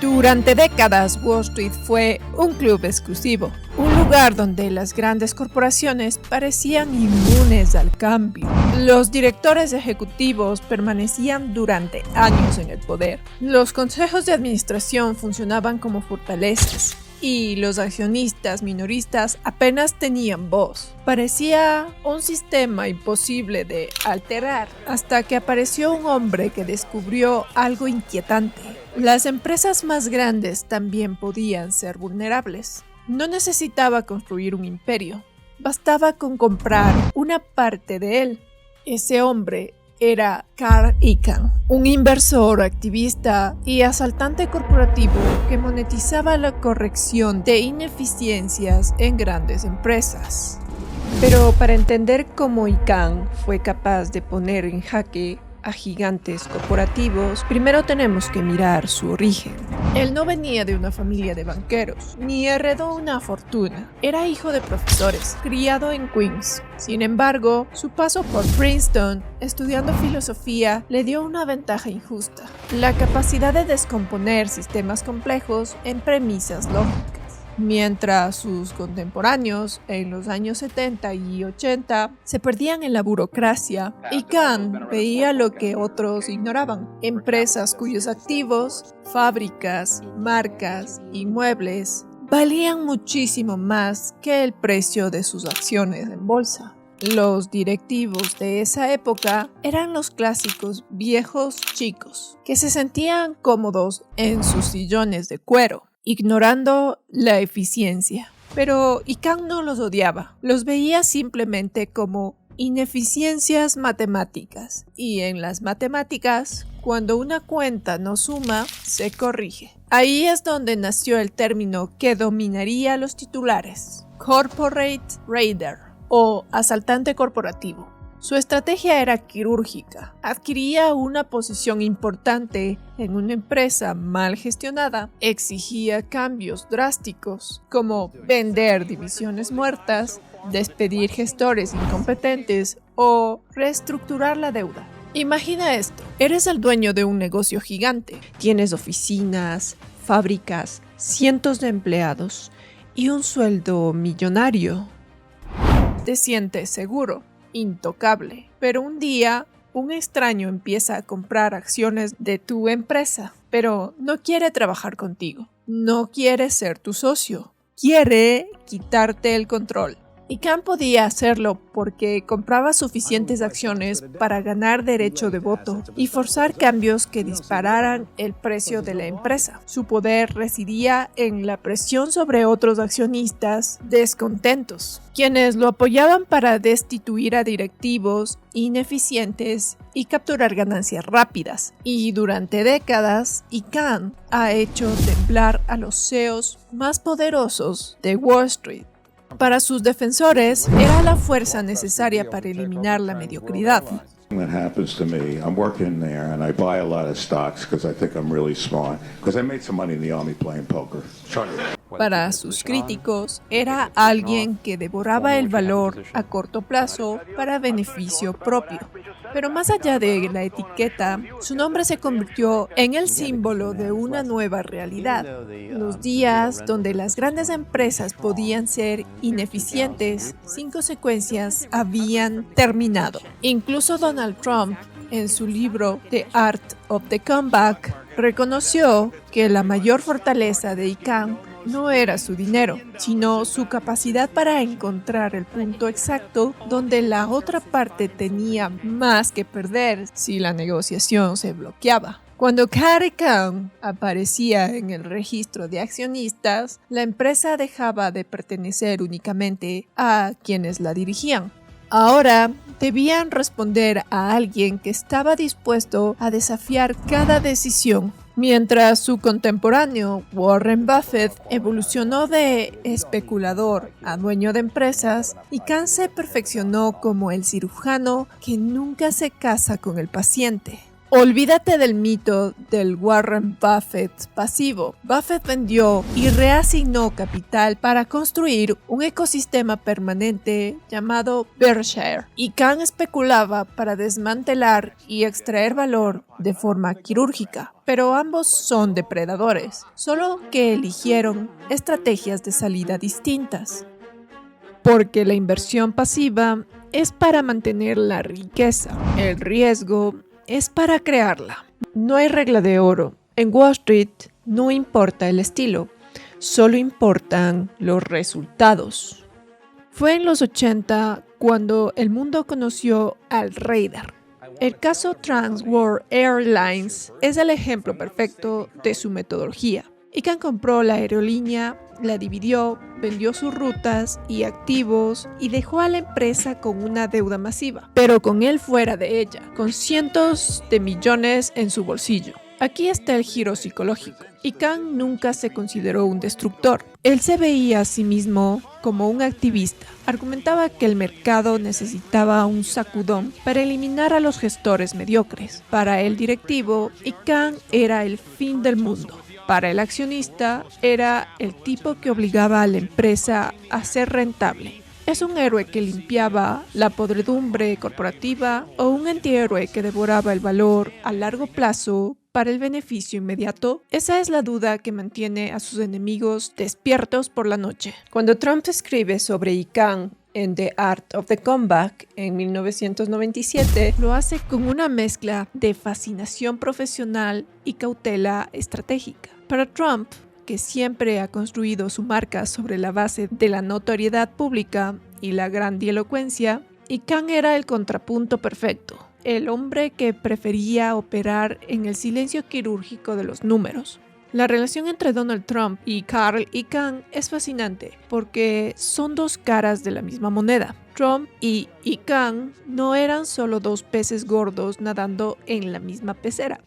Durante décadas, Wall Street fue un club exclusivo, un lugar donde las grandes corporaciones parecían inmunes al cambio. Los directores ejecutivos permanecían durante años en el poder. Los consejos de administración funcionaban como fortalezas y los accionistas minoristas apenas tenían voz. Parecía un sistema imposible de alterar hasta que apareció un hombre que descubrió algo inquietante. Las empresas más grandes también podían ser vulnerables. No necesitaba construir un imperio, bastaba con comprar una parte de él. Ese hombre era Carl Icahn, un inversor, activista y asaltante corporativo que monetizaba la corrección de ineficiencias en grandes empresas. Pero para entender cómo Icahn fue capaz de poner en jaque a gigantes corporativos, primero tenemos que mirar su origen. Él no venía de una familia de banqueros, ni heredó una fortuna. Era hijo de profesores, criado en Queens. Sin embargo, su paso por Princeton, estudiando filosofía, le dio una ventaja injusta: la capacidad de descomponer sistemas complejos en premisas lógicas. Mientras sus contemporáneos en los años 70 y 80 se perdían en la burocracia, Icahn veía lo que otros ignoraban: empresas cuyos activos, fábricas, marcas, inmuebles valían muchísimo más que el precio de sus acciones en bolsa. Los directivos de esa época eran los clásicos viejos chicos, que se sentían cómodos en sus sillones de cuero, ignorando la eficiencia. Pero Icahn no los odiaba, los veía simplemente como ineficiencias matemáticas. Y en las matemáticas, cuando una cuenta no suma, se corrige. Ahí es donde nació el término que dominaría los titulares: Corporate Raider, o asaltante corporativo. Su estrategia era quirúrgica. Adquiría una posición importante en una empresa mal gestionada, exigía cambios drásticos, como vender divisiones muertas, despedir gestores incompetentes o reestructurar la deuda. Imagina esto: eres el dueño de un negocio gigante, tienes oficinas, fábricas, cientos de empleados y un sueldo millonario. Te sientes seguro, intocable, pero un día un extraño empieza a comprar acciones de tu empresa, pero no quiere trabajar contigo, no quiere ser tu socio, quiere quitarte el control. Icahn podía hacerlo porque compraba suficientes acciones para ganar derecho de voto y forzar cambios que dispararan el precio de la empresa. Su poder residía en la presión sobre otros accionistas descontentos, quienes lo apoyaban para destituir a directivos ineficientes y capturar ganancias rápidas. Y durante décadas, Icahn ha hecho temblar a los CEOs más poderosos de Wall Street. Para sus defensores, era la fuerza necesaria para eliminar la mediocridad. That happens to me. I'm working there and I buy a lot of stocks because I think I'm really smart. Because I made some money in the army playing poker. Para sus críticos, era alguien que devoraba el valor a corto plazo para beneficio propio. Pero más allá de la etiqueta, su nombre se convirtió en el símbolo de una nueva realidad. Los días donde las grandes empresas podían ser ineficientes sin consecuencias habían terminado. Incluso Donald Trump, en su libro The Art of the Comeback, reconoció que la mayor fortaleza de Icahn no era su dinero, sino su capacidad para encontrar el punto exacto donde la otra parte tenía más que perder si la negociación se bloqueaba. Cuando Carl Icahn aparecía en el registro de accionistas, la empresa dejaba de pertenecer únicamente a quienes la dirigían. Ahora debían responder a alguien que estaba dispuesto a desafiar cada decisión. Mientras su contemporáneo Warren Buffett evolucionó de especulador a dueño de empresas, Icahn se perfeccionó como el cirujano que nunca se casa con el paciente. Olvídate del mito del Warren Buffett pasivo. Buffett vendió y reasignó capital para construir un ecosistema permanente llamado Berkshire. Y Kahn especulaba para desmantelar y extraer valor de forma quirúrgica. Pero ambos son depredadores, solo que eligieron estrategias de salida distintas. Porque la inversión pasiva es para mantener la riqueza. El riesgo es para crearla. No hay regla de oro. En Wall Street no importa el estilo, solo importan los resultados. Fue en los 80 cuando el mundo conoció al Raider. El caso Trans World Airlines es el ejemplo perfecto de su metodología. Kahn compró la aerolínea, la dividió, vendió sus rutas y activos y dejó a la empresa con una deuda masiva, pero con él fuera de ella, con cientos de millones en su bolsillo. Aquí está el giro psicológico. Kahn nunca se consideró un destructor. Él se veía a sí mismo como un activista. Argumentaba que el mercado necesitaba un sacudón para eliminar a los gestores mediocres. Para el directivo, Kahn era el fin del mundo. Para el accionista, era el tipo que obligaba a la empresa a ser rentable. ¿Es un héroe que limpiaba la podredumbre corporativa o un antihéroe que devoraba el valor a largo plazo para el beneficio inmediato? Esa es la duda que mantiene a sus enemigos despiertos por la noche. Cuando Trump escribe sobre Kahn en The Art of the Comeback en 1997, lo hace con una mezcla de fascinación profesional y cautela estratégica. Para Trump, que siempre ha construido su marca sobre la base de la notoriedad pública y la grandilocuencia, Kahn era el contrapunto perfecto, el hombre que prefería operar en el silencio quirúrgico de los números. La relación entre Donald Trump y Carl Icahn es fascinante porque son dos caras de la misma moneda. Trump y Icahn no eran solo dos peces gordos nadando en la misma pecera.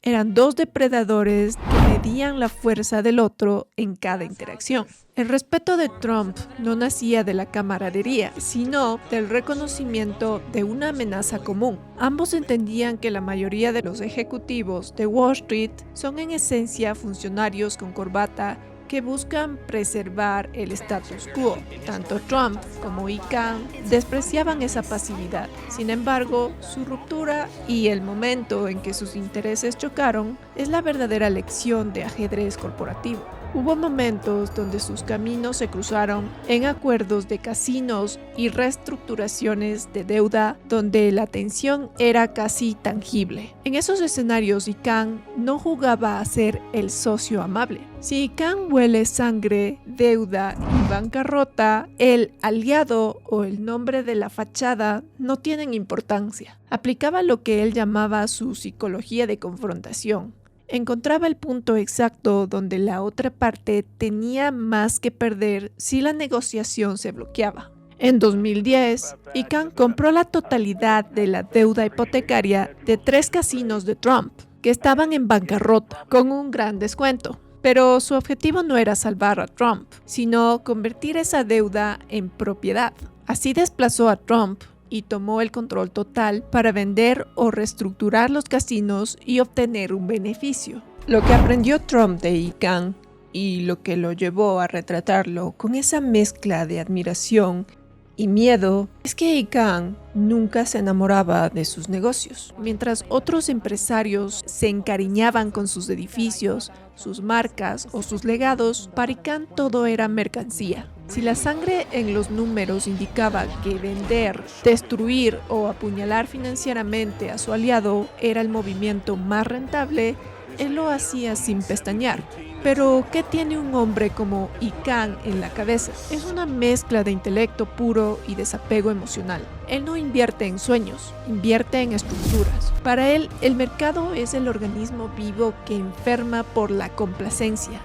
Eran dos depredadores que medían la fuerza del otro en cada interacción. El respeto de Trump no nacía de la camaradería, sino del reconocimiento de una amenaza común. Ambos entendían que la mayoría de los ejecutivos de Wall Street son en esencia funcionarios con corbata que buscan preservar el status quo. Tanto Trump como Kahn despreciaban esa pasividad. Sin embargo, su ruptura y el momento en que sus intereses chocaron es la verdadera lección de ajedrez corporativo. Hubo momentos donde sus caminos se cruzaron en acuerdos de casinos y reestructuraciones de deuda donde la tensión era casi tangible. En esos escenarios, Kahn no jugaba a ser el socio amable. Si Kahn huele sangre, deuda y bancarrota, el aliado o el nombre de la fachada no tienen importancia. Aplicaba lo que él llamaba su psicología de confrontación. Encontraba el punto exacto donde la otra parte tenía más que perder si la negociación se bloqueaba. En 2010, Kahn compró la totalidad de la deuda hipotecaria de 3 casinos de Trump, que estaban en bancarrota, con un gran descuento. Pero su objetivo no era salvar a Trump, sino convertir esa deuda en propiedad. Así desplazó a Trump y tomó el control total para vender o reestructurar los casinos y obtener un beneficio. Lo que aprendió Trump de Kahn y lo que lo llevó a retratarlo con esa mezcla de admiración y miedo es que Kahn nunca se enamoraba de sus negocios. Mientras otros empresarios se encariñaban con sus edificios, sus marcas o sus legados, para Kahn todo era mercancía. Si la sangre en los números indicaba que vender, destruir o apuñalar financieramente a su aliado era el movimiento más rentable, él lo hacía sin pestañear. Pero, ¿qué tiene un hombre como Kahn en la cabeza? Es una mezcla de intelecto puro y desapego emocional. Él no invierte en sueños, invierte en estructuras. Para él, el mercado es el organismo vivo que enferma por la complacencia.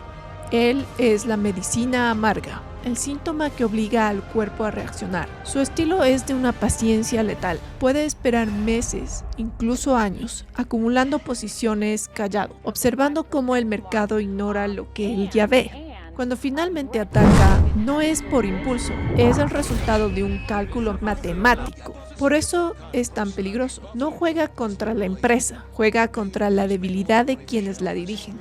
Él es la medicina amarga, el síntoma que obliga al cuerpo a reaccionar. Su estilo es de una paciencia letal. Puede esperar meses, incluso años, acumulando posiciones callado, observando cómo el mercado ignora lo que él ya ve. Cuando finalmente ataca, no es por impulso, es el resultado de un cálculo matemático. Por eso es tan peligroso. No juega contra la empresa, juega contra la debilidad de quienes la dirigen.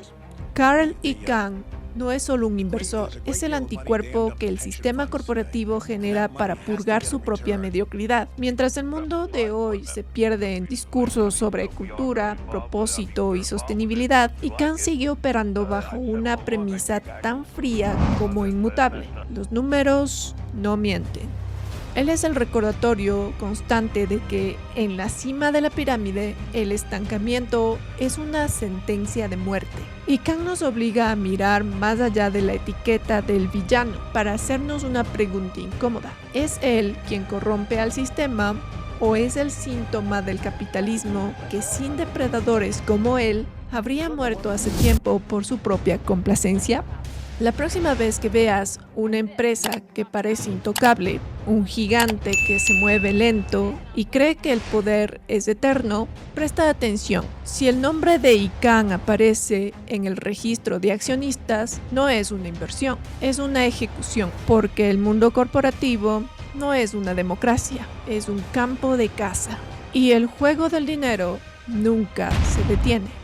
Carl Icahn no es solo un inversor, es el anticuerpo que el sistema corporativo genera para purgar su propia mediocridad. Mientras el mundo de hoy se pierde en discursos sobre cultura, propósito y sostenibilidad, Icahn sigue operando bajo una premisa tan fría como inmutable: los números no mienten. Él es el recordatorio constante de que en la cima de la pirámide el estancamiento es una sentencia de muerte. Icahn nos obliga a mirar más allá de la etiqueta del villano para hacernos una pregunta incómoda. ¿Es él quien corrompe al sistema o es el síntoma del capitalismo que sin depredadores como él habría muerto hace tiempo por su propia complacencia? La próxima vez que veas una empresa que parece intocable, un gigante que se mueve lento y cree que el poder es eterno, presta atención. Si el nombre de Icahn aparece en el registro de accionistas, no es una inversión, es una ejecución, porque el mundo corporativo no es una democracia, es un campo de caza. Y el juego del dinero nunca se detiene.